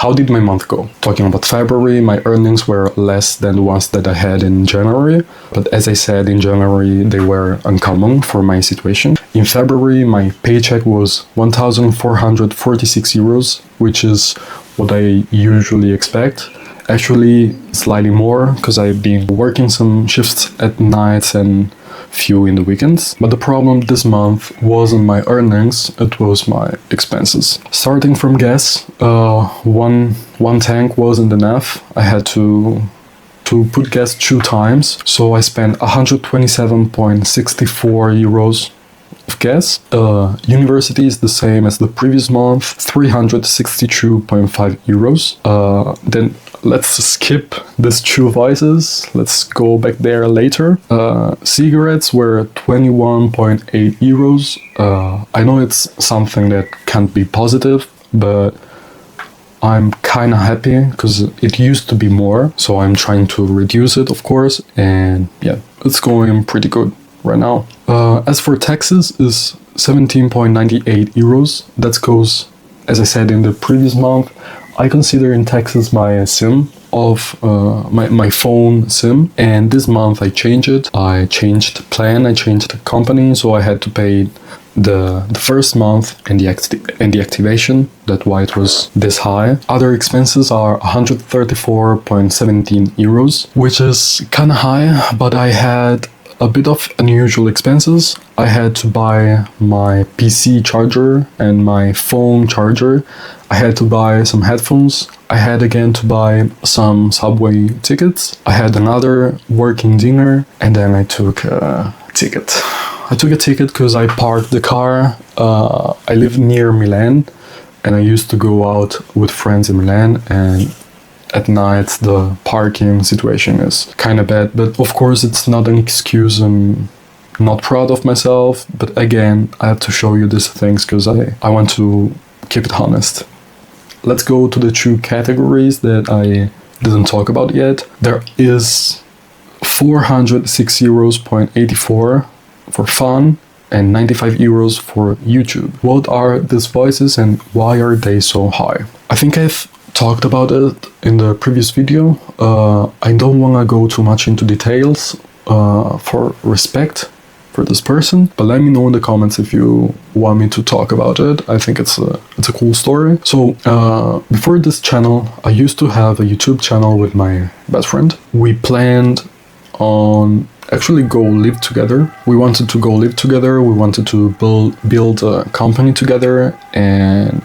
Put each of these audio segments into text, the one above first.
How did my month go? Talking about February, my earnings were less than the ones that I had in January. But as I said, in January, they were uncommon for my situation. In February, my paycheck was 1,446 euros, which is what I usually expect. Actually, slightly more, because I've been working some shifts at nights and few in the weekends. But the problem this month wasn't my earnings, it was my expenses. Starting from gas, one tank wasn't enough. I had to put gas 2 times, so I spent 127.64 euros of gas. University is the same as the previous month, 362.5 euros. Then let's skip these 2 vices. Let's go back there later. Cigarettes were 21.8 euros. I know it's something that can't be positive, but I'm kind of happy because it used to be more. So I'm trying to reduce it, of course. And yeah, it's going pretty good right now. As for taxes, is 17.98 euros. That goes, as I said in the previous month, I consider in taxes my SIM of my phone SIM, and this month I changed it. I changed the plan, I changed the company, so I had to pay the first month and the activation. That's why it was this high. Other expenses are 134.17 euros, which is kind of high, but I had a bit of unusual expenses. I had to buy my PC charger and my phone charger. I had to buy some headphones. I had again to buy some subway tickets. I had another working dinner, and then I took a ticket. I took a ticket because I parked the car. I live near Milan, and I used to go out with friends in Milan, and at night the parking situation is kind of bad. But of course it's not an excuse. I'm not proud of myself, but again, I have to show you these things because I want to keep it honest. Let's go to the 2 categories that I didn't talk about yet. There is 406 euros.84 for fun and 95 euros for YouTube. What are these voices and why are they so high? I think I've talked about it in the previous video. I don't want to go too much into details for respect for this person, but let me know in the comments if you want me to talk about it. I think it's a cool story. So before this channel, I used to have a YouTube channel with my best friend. We planned on actually go live together. We wanted to go live together. We wanted to build a company together, and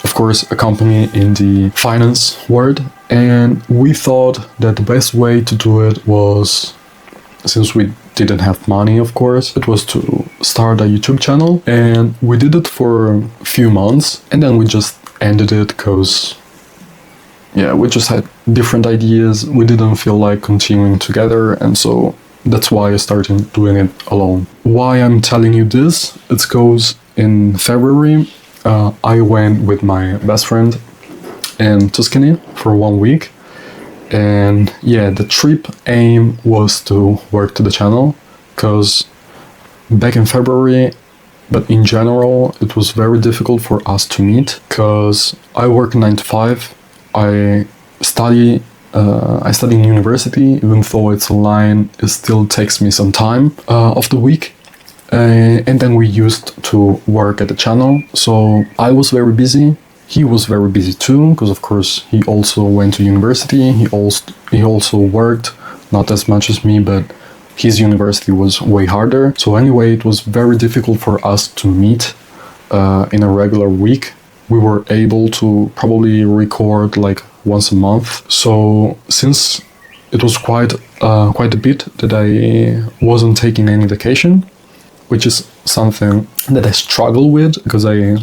of course a company in the finance world. And we thought that the best way to do it was, since we didn't have money, of course, it was to start a YouTube channel. And we did it for a few months, and then we just ended it because yeah, we just had different ideas. We didn't feel like continuing together, and so that's why I started doing it alone. Why I'm telling you this? It goes in February. I went with my best friend in Tuscany for 1 week. And yeah, the trip aim was to work to the channel, because back in February, but in general, it was very difficult for us to meet, because I work 9 to 5. I study in university, even though it's online, it still takes me some time of the week. And then we used to work at the channel. So I was very busy. He was very busy too, because of course he also went to university. He also worked, not as much as me, but his university was way harder. So anyway, it was very difficult for us to meet in a regular week. We were able to probably record like once a month. So since it was quite a bit that I wasn't taking any vacation, which is something that I struggle with, because I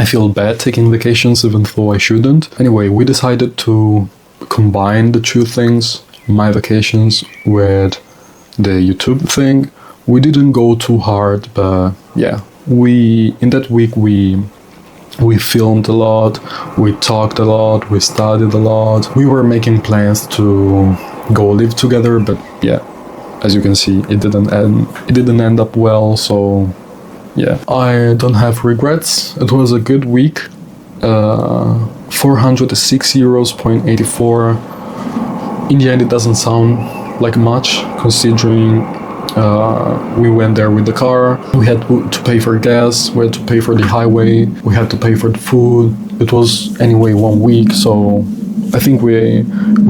feel bad taking vacations even though I shouldn't. Anyway, we decided to combine the 2 things, my vacations with the YouTube thing. We didn't go too hard, but yeah, in that week we filmed a lot, we talked a lot, we studied a lot. We were making plans to go live together, but yeah, as you can see, it didn't end up well. So yeah, I don't have regrets. It was a good week. €406.84. In the end, it doesn't sound like much, considering we went there with the car. We had to pay for gas, we had to pay for the highway, we had to pay for the food. It was anyway 1 week, so I think we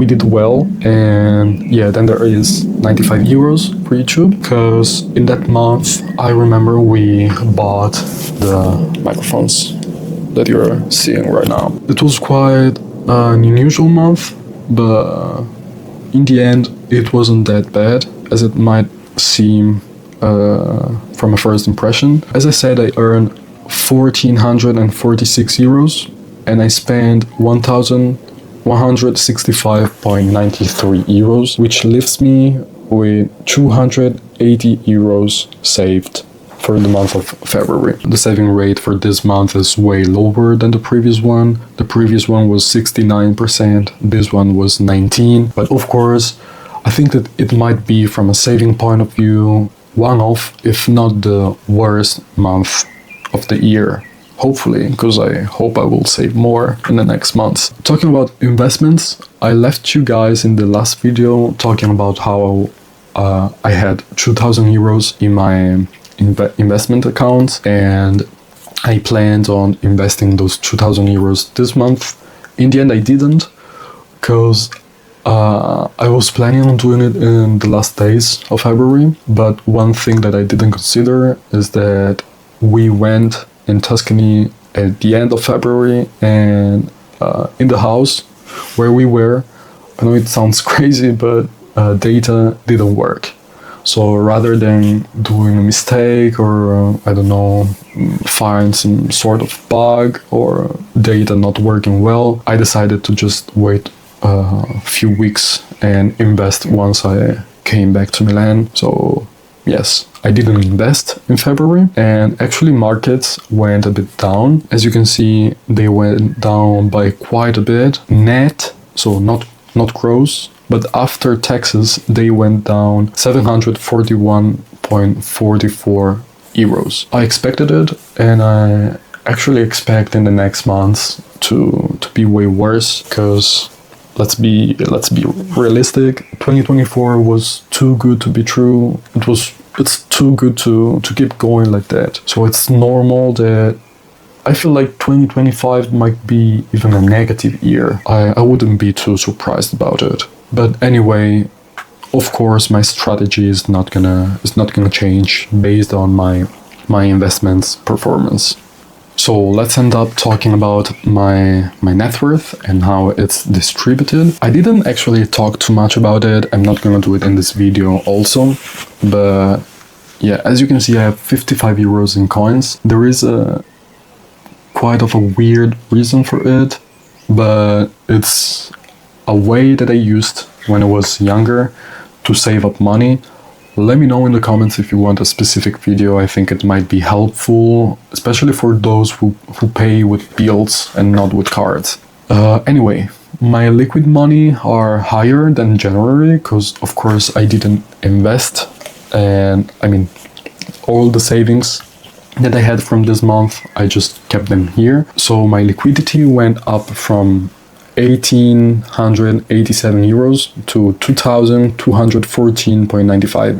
did well. And yeah, then there is €95 for YouTube, because in that month I remember we bought the microphones that you're seeing right now. It was quite an unusual month, but in the end it wasn't that bad as it might seem from a first impression. As I said, I earned €1,446 and I spent €1,165.93, which leaves me with €280 saved for the month of February. The saving rate for this month is way lower than the previous one. The previous one was 69%, this one was 19%. But of course, I think that it might be, from a saving point of view, one of, if not the worst month of the year. Hopefully, because I hope I will save more in the next months. Talking about investments, I left you guys in the last video talking about how I had €2,000 in my investment account, and I planned on investing those €2,000 this month. In the end, I didn't, because I was planning on doing it in the last days of February, but one thing that I didn't consider is that we went in Tuscany at the end of February, and in the house where we were, I know it sounds crazy, but data didn't work. So rather than doing a mistake or, I don't know, find some sort of bug or data not working well, I decided to just wait a few weeks and invest once I came back to Milan. So yes, I didn't invest in February, and actually markets went a bit down. As you can see, they went down by quite a bit. Net, so not gross, but after taxes, they went down €741.44. I expected it, and I actually expect in the next months to be way worse, because let's be realistic. 2024 was too good to be true. It's too good to keep going like that. So it's normal that I feel like 2025 might be even a negative year. I wouldn't be too surprised about it. But anyway, of course, my strategy is not gonna change based on my investments performance. So let's end up talking about my net worth and how it's distributed. I didn't actually talk too much about it. I'm not gonna do it in this video also, but yeah, as you can see, I have €55 in coins. There is quite of a weird reason for it, but it's a way that I used when I was younger to save up money. Let me know in the comments if you want a specific video. I think it might be helpful, especially for those who pay with bills and not with cards. Anyway, my liquid money are higher than January, because of course I didn't invest, and I mean, all the savings that I had from this month, I just kept them here. So my liquidity went up from €1,887 to €2,214.95.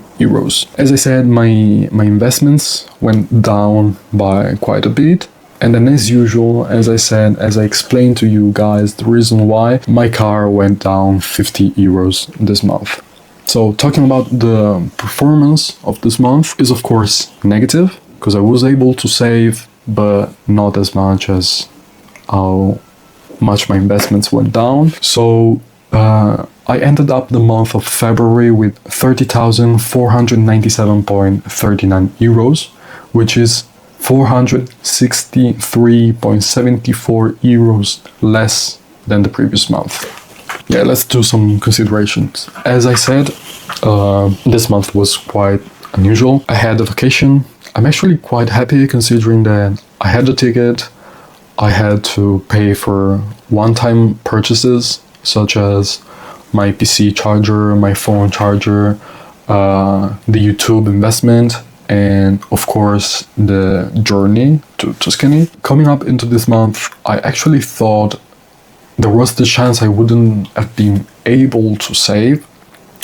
As I said, my investments went down by quite a bit. And then, as usual, as I said, as I explained to you guys, the reason why my car went down €50 this month. So talking about the performance of this month is of course negative, because I was able to save, but not as much as how much my investments went down. So I ended up the month of February with €30,497.39, which is €463.74 less than the previous month. Yeah, let's do some considerations. As I said, this month was quite unusual. I had a vacation. I'm actually quite happy, considering that I had the ticket. I had to pay for one-time purchases, such as my PC charger, my phone charger, the YouTube investment, and of course the journey to Tuscany. Coming up into this month, I actually thought there was the chance I wouldn't have been able to save.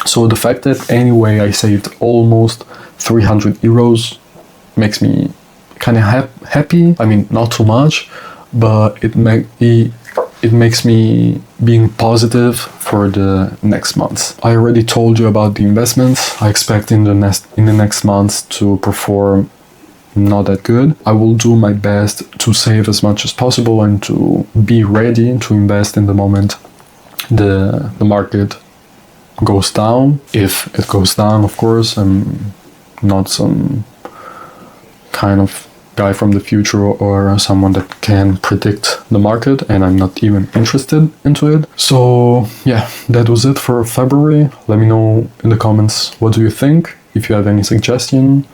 So the fact that anyway I saved almost 300 euros makes me kind of happy. I mean, not too much, but it makes me being positive for the next months. I already told you about the investments. I expect in the next months to perform not that good. I will do my best to save as much as possible and to be ready to invest in the moment the market goes down. If it goes down, of course. I'm not some kind of guy from the future or someone that can predict the market, and I'm not even interested into it. So yeah, that was it for February. Let me know in the comments, what do you think? If you have any suggestion,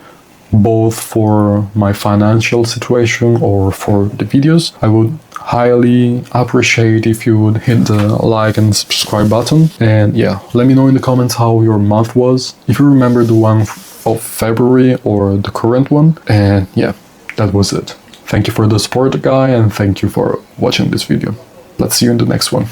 both for my financial situation or for the videos, I would highly appreciate if you would hit the like and subscribe button. And yeah, let me know in the comments how your month was, if you remember the one of February or the current one. And yeah, that was it. Thank you for the support, guy, and thank you for watching this video. Let's see you in the next one.